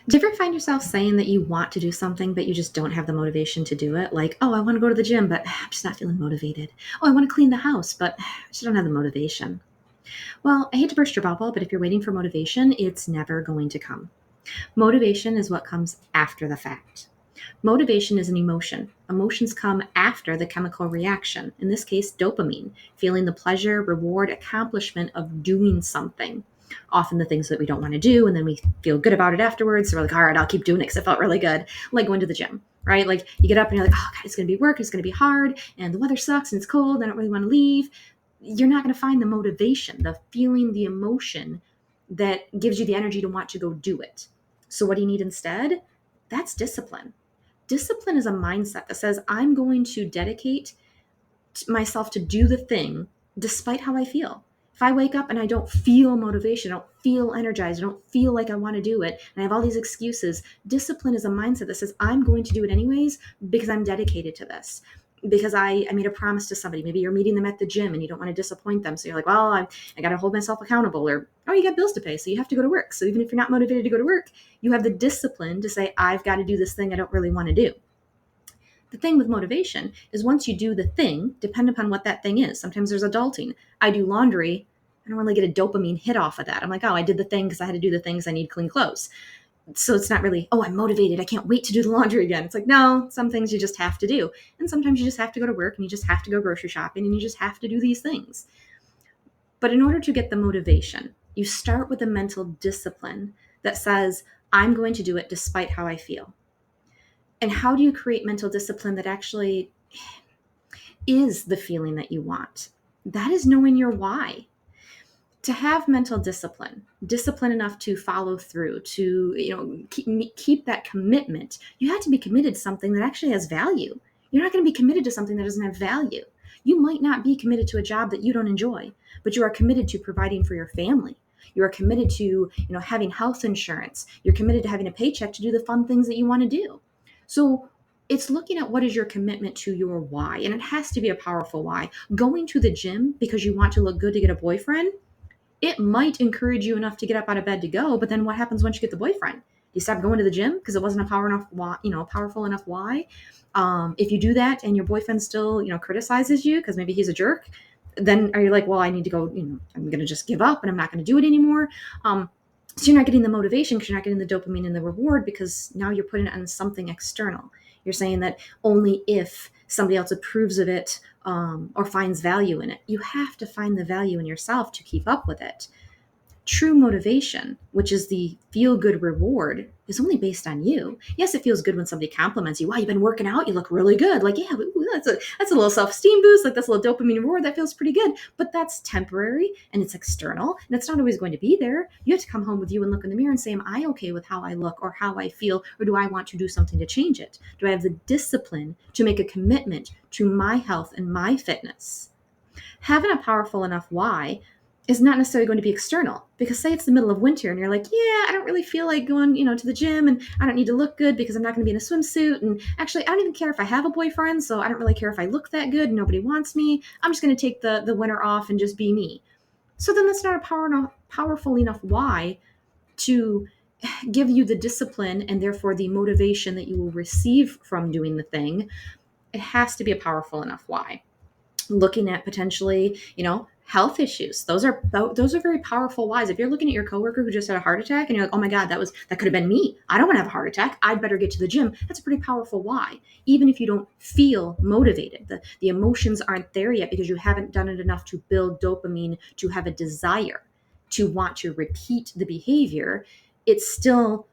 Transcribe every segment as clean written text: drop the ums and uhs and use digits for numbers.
Do you ever find yourself saying that you want to do something, but you just don't have the motivation to do it? Like, oh, I want to go to the gym, but I'm just not feeling motivated. Oh, I want to clean the house, but I just don't have the motivation. Well, I hate to burst your bubble, but if you're waiting for motivation, it's never going to come. Motivation is what comes after the fact. Motivation is an emotion. Emotions come after the chemical reaction, in this case, dopamine, feeling the pleasure, reward, accomplishment of doing something. Often the things that we don't want to do, and then we feel good about it afterwards. So we're like, all right, I'll keep doing it because it felt really good. Like going to the gym, right? Like you get up and you're like, oh, God, it's going to be work, it's going to be hard, and the weather sucks and it's cold, I don't really want to leave. You're not going to find the motivation, the feeling, the emotion that gives you the energy to want to go do it. So what do you need instead? That's discipline. Discipline is a mindset that says, I'm going to dedicate myself to do the thing despite how I feel. If I wake up and I don't feel motivation, I don't feel energized, I don't feel like I want to do it, and I have all these excuses, discipline is a mindset that says, I'm going to do it anyways because I'm dedicated to this. Because I made a promise to somebody. Maybe you're meeting them at the gym and you don't want to disappoint them. So you're like, well, I got to hold myself accountable. Or, oh, you got bills to pay. So you have to go to work. So even if you're not motivated to go to work, you have the discipline to say, I've got to do this thing I don't really want to do. The thing with motivation is once you do the thing, depend upon what that thing is. Sometimes there's adulting. I do laundry. I don't really get a dopamine hit off of that. I'm like, oh, I did the thing because I had to do the things I need clean clothes. So it's not really, oh, I'm motivated. I can't wait to do the laundry again. It's like, no, some things you just have to do. And sometimes you just have to go to work and you just have to go grocery shopping and you just have to do these things. But in order to get the motivation, you start with a mental discipline that says, I'm going to do it despite how I feel. And how do you create mental discipline that actually is the feeling that you want? That is knowing your why. To have mental discipline enough to follow through, to keep that commitment, you have to be committed to something that actually has value. You're not going to be committed to something that doesn't have value. You might not be committed to a job that you don't enjoy, but you are committed to providing for your family. You are committed to having health insurance. You're committed to having a paycheck to do the fun things that you want to do. So it's looking at what is your commitment to your why, and it has to be a powerful why. Going to the gym because you want to look good to get a boyfriend, it might encourage you enough to get up out of bed to go, but then what happens once you get the boyfriend? You stop going to the gym because it wasn't a powerful enough why. If you do that and your boyfriend still criticizes you because maybe he's a jerk, then are you like, well, I need to go, I'm going to just give up and I'm not going to do it anymore. So you're not getting the motivation because you're not getting the dopamine and the reward, because now you're putting it on something external. You're saying that only if somebody else approves of it, or finds value in it. You have to find the value in yourself to keep up with it. True motivation, which is the feel good reward, is only based on you. Yes, it feels good when somebody compliments you. Wow, you've been working out. You look really good. Like, yeah, ooh, that's a little self-esteem boost. Like, that's a little dopamine reward. That feels pretty good. But that's temporary and it's external and it's not always going to be there. You have to come home with you and look in the mirror and say, am I okay with how I look or how I feel? Or do I want to do something to change it? Do I have the discipline to make a commitment to my health and my fitness? Having a powerful enough why is not necessarily going to be external, because say it's the middle of winter and you're like, yeah, I don't really feel like going, to the gym, and I don't need to look good because I'm not going to be in a swimsuit. And actually, I don't even care if I have a boyfriend. So I don't really care if I look that good. Nobody wants me. I'm just going to take the winter off and just be me. So then that's not a powerful enough why to give you the discipline and therefore the motivation that you will receive from doing the thing. It has to be a powerful enough why. Looking at potentially, health issues. Those are very powerful whys. If you're looking at your coworker who just had a heart attack and you're like, oh my God, that could have been me. I don't want to have a heart attack. I'd better get to the gym. That's a pretty powerful why. Even if you don't feel motivated, the emotions aren't there yet because you haven't done it enough to build dopamine to have a desire to want to repeat the behavior. It's still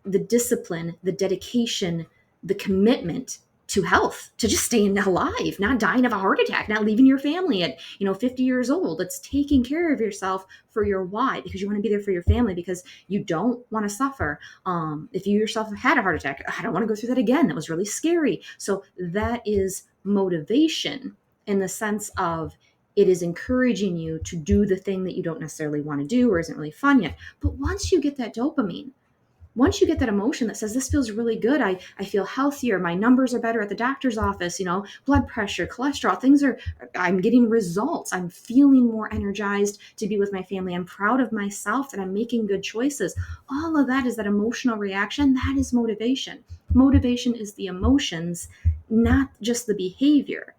the discipline, the dedication, the commitment to health, to just staying alive, not dying of a heart attack, not leaving your family at 50 years old. It's taking care of yourself for your why, because you want to be there for your family, because you don't want to suffer. If you yourself have had a heart attack, I don't want to go through that again. That was really scary. So that is motivation, in the sense of it is encouraging you to do the thing that you don't necessarily want to do or isn't really fun yet. But once you get that dopamine, Once you get that emotion that says, this feels really good, I feel healthier, my numbers are better at the doctor's office, blood pressure, cholesterol, I'm getting results, I'm feeling more energized to be with my family, I'm proud of myself that I'm making good choices. All of that is that emotional reaction. That is motivation. Motivation is the emotions, not just the behavior.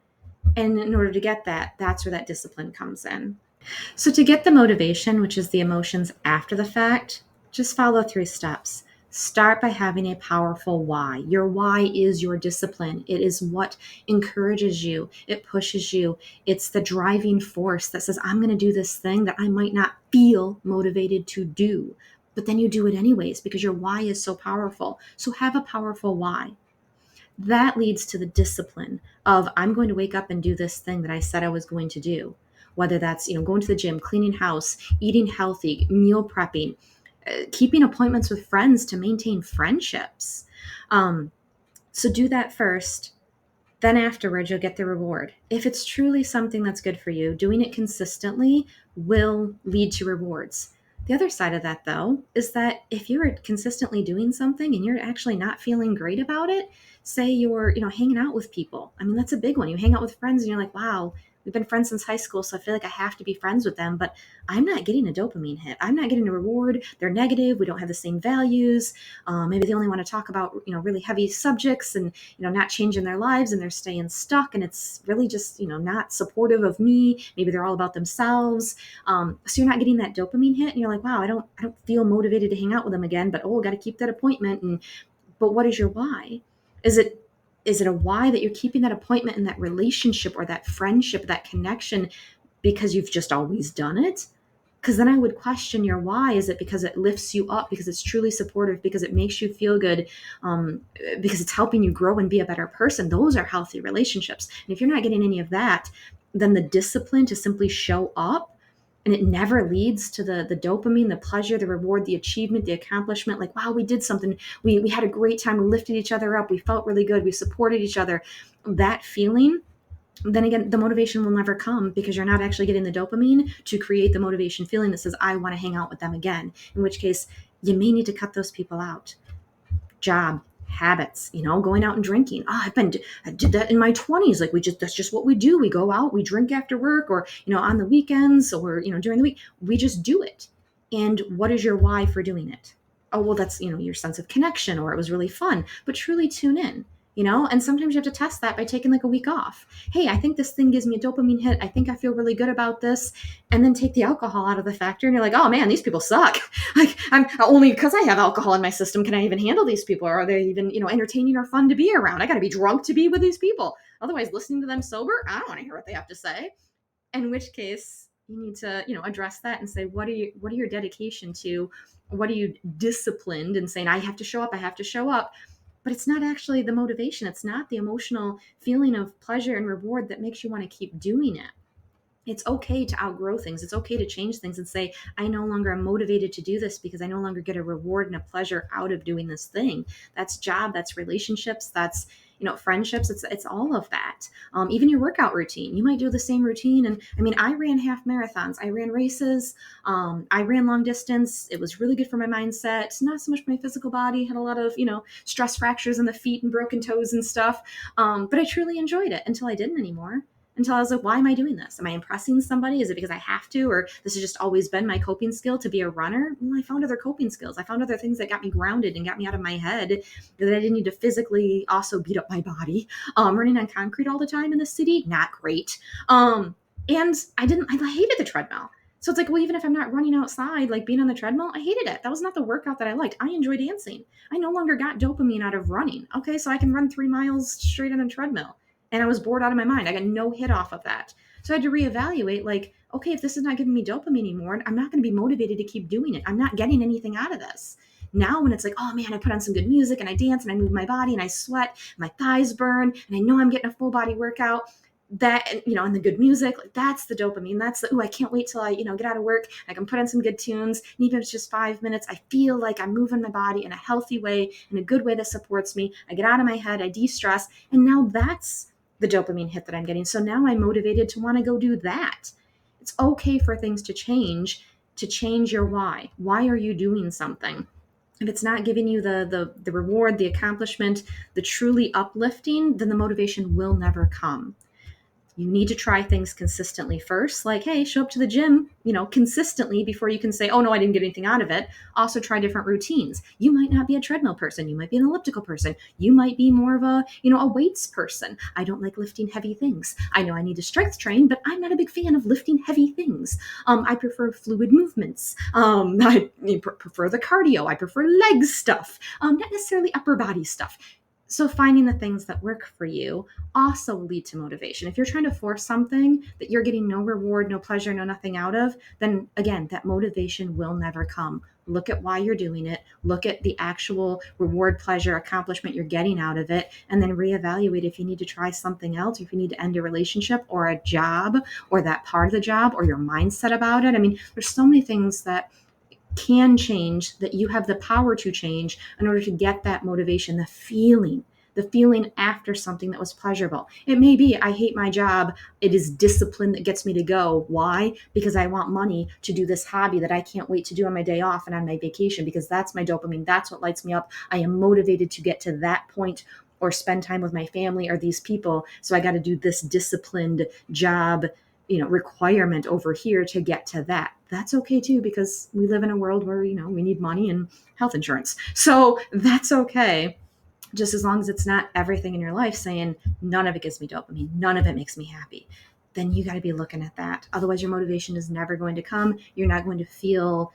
And in order to get that, that's where that discipline comes in. So, to get the motivation, which is the emotions after the fact, just follow 3 steps. Start by having a powerful why. Your why is your discipline. It is what encourages you, it pushes you. It's the driving force that says, I'm going to do this thing that I might not feel motivated to do. But then you do it anyways because your why is so powerful. So, have a powerful why. That leads to the discipline of, I'm going to wake up and do this thing that I said I was going to do. Whether that's, going to the gym, cleaning house, eating healthy, meal prepping, keeping appointments with friends to maintain friendships. So do that first. Then afterwards, you'll get the reward. If it's truly something that's good for you, doing it consistently will lead to rewards. The other side of that, though, is that if you're consistently doing something and you're actually not feeling great about it, say you're, hanging out with people. I mean, that's a big one. You hang out with friends and you're like, wow, we've been friends since high school, so I feel like I have to be friends with them, but I'm not getting a dopamine hit. I'm not getting a reward. They're negative. We don't have the same values. Maybe they only want to talk about, really heavy subjects and, not changing their lives, and they're staying stuck, and it's really just, not supportive of me. Maybe they're all about themselves. So you're not getting that dopamine hit, and you're like, wow, I don't feel motivated to hang out with them again, but got to keep that appointment. But what is your why? Is it a why that you're keeping that appointment and that relationship or that friendship, that connection, because you've just always done it? Because then I would question your why. Is it because it lifts you up, because it's truly supportive, because it makes you feel good, because it's helping you grow and be a better person? Those are healthy relationships. And if you're not getting any of that, then the discipline to simply show up, and it never leads to the dopamine, the pleasure, the reward, the achievement, the accomplishment. Like, wow, we did something. We had a great time. We lifted each other up. We felt really good. We supported each other. That feeling, then again, the motivation will never come because you're not actually getting the dopamine to create the motivation feeling that says, I want to hang out with them again. In which case, you may need to cut those people out. Job, habits, going out and drinking. I did that in my 20s. Like, that's just what we do. We go out, we drink after work, or, on the weekends, or, during the week, we just do it. And what is your why for doing it? Oh, well, that's, your sense of connection, or it was really fun. But truly tune in. And sometimes you have to test that by taking like a week off. Hey, I think this thing gives me a dopamine hit. I think I feel really good about this. And then take the alcohol out of the factor, and you're like, oh man, these people suck. Like, I'm only because I have alcohol in my system can I even handle these people, or are they even, entertaining or fun to be around? I got to be drunk to be with these people. Otherwise, listening to them sober, I don't want to hear what they have to say. In which case, you need to, address that and say, what are your dedication to? What are you disciplined and saying, I have to show up, I have to show up. But it's not actually the motivation. It's not the emotional feeling of pleasure and reward that makes you want to keep doing it. It's okay to outgrow things. It's okay to change things and say, I no longer am motivated to do this because I no longer get a reward and a pleasure out of doing this thing. That's job, that's relationships, that's, friendships. It's all of that. Even your workout routine. You might do the same routine. And I mean, I ran half marathons. I ran races. I ran long distance. It was really good for my mindset. Not so much for my physical body. Had a lot of, stress fractures in the feet and broken toes and stuff. But I truly enjoyed it until I didn't anymore. Until I was like, why am I doing this? Am I impressing somebody? Is it because I have to? Or this has just always been my coping skill to be a runner? Well, I found other coping skills. I found other things that got me grounded and got me out of my head, that I didn't need to physically also beat up my body. Running on concrete all the time in the city, not great. And I hated the treadmill. So it's like, well, even if I'm not running outside, like being on the treadmill, I hated it. That was not the workout that I liked. I enjoy dancing. I no longer got dopamine out of running. Okay, so I can run 3 miles straight on a treadmill. And I was bored out of my mind. I got no hit off of that. So I had to reevaluate, like, okay, if this is not giving me dopamine anymore, I'm not going to be motivated to keep doing it. I'm not getting anything out of this. Now when it's like, oh man, I put on some good music and I dance and I move my body and I sweat, my thighs burn, and I know I'm getting a full body workout, that, and the good music, like, that's the dopamine. That's the, I can't wait till I, get out of work. I can put on some good tunes. And even if it's just 5 minutes, I feel like I'm moving my body in a healthy way, in a good way that supports me. I get out of my head, I de-stress. And now that's the dopamine hit that I'm getting. So now I'm motivated to want to go do that. It's okay for things to change your why. Why are you doing something? If it's not giving you the reward, the accomplishment, the truly uplifting, then the motivation will never come. You need to try things consistently first. Like, hey, show up to the gym, consistently before you can say, oh no, I didn't get anything out of it. Also try different routines. You might not be a treadmill person. You might be an elliptical person. You might be more of a weights person. I don't like lifting heavy things. I know I need to strength train, but I'm not a big fan of lifting heavy things. I prefer fluid movements. I prefer the cardio. I prefer leg stuff, not necessarily upper body stuff. So finding the things that work for you also lead to motivation. If you're trying to force something that you're getting no reward, no pleasure, no nothing out of, then again, that motivation will never come. Look at why you're doing it. Look at the actual reward, pleasure, accomplishment you're getting out of it, and then reevaluate if you need to try something else, or if you need to end a relationship or a job or that part of the job or your mindset about it. I mean, there's so many things that can change, that you have the power to change in order to get that motivation, the feeling after something that was pleasurable. It may be, I hate my job. It is discipline that gets me to go. Why? Because I want money to do this hobby that I can't wait to do on my day off and on my vacation, because that's my dopamine. That's what lights me up. I am motivated to get to that point or spend time with my family or these people. So I got to do this disciplined job requirement over here to get to that. That's okay too, because we live in a world where we need money and health insurance, so that's okay, just as long as it's not everything in your life saying none of it gives me dopamine, none of it makes me happy. Then you got to be looking at that. Otherwise your motivation is never going to come. You're not going to feel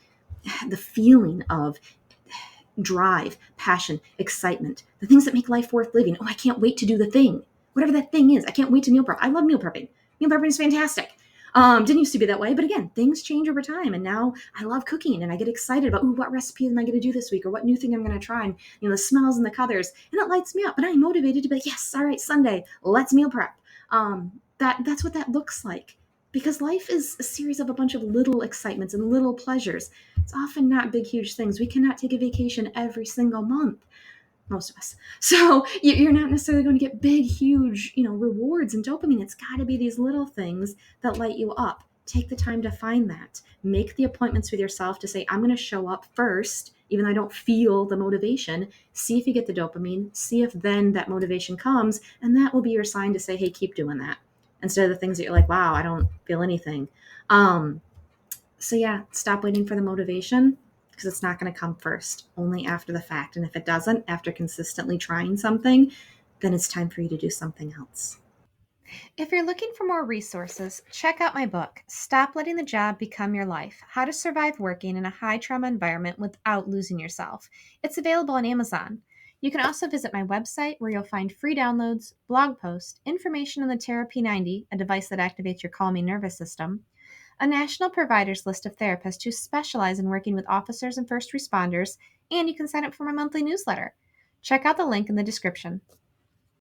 the feeling of drive, passion, excitement, the things that make life worth living. Oh, I can't wait to do the thing, whatever that thing is. I can't wait to meal prep. I love meal prepping. Meal prepping is fantastic. Didn't used to be that way, but again, things change over time. And now I love cooking, and I get excited about, ooh, what recipe am I going to do this week, or what new thing I'm going to try, and the smells and the colors, and it lights me up. And I'm motivated to be like, yes, all right, Sunday, let's meal prep. That's what that looks like, because life is a series of a bunch of little excitements and little pleasures. It's often not big, huge things. We cannot take a vacation every single month, most of us. So you're not necessarily going to get big, huge, rewards and dopamine. It's got to be these little things that light you up. Take the time to find that. Make the appointments with yourself to say, I'm going to show up first, even though I don't feel the motivation. See if you get the dopamine. See if then that motivation comes, and that will be your sign to say, hey, keep doing that, instead of the things that you're like, wow, I don't feel anything. So yeah, stop waiting for the motivation, because it's not going to come first, only after the fact. And if it doesn't, after consistently trying something, then it's time for you to do something else. If you're looking for more resources, check out my book, Stop Letting the Job Become Your Life: How to Survive Working in a High Trauma Environment Without Losing Yourself. It's available on Amazon. You can also visit my website, where you'll find free downloads, blog posts, information on the Therapy 90, a device that activates your calming nervous system, a national providers list of therapists who specialize in working with officers and first responders, and you can sign up for my monthly newsletter. Check out the link in the description.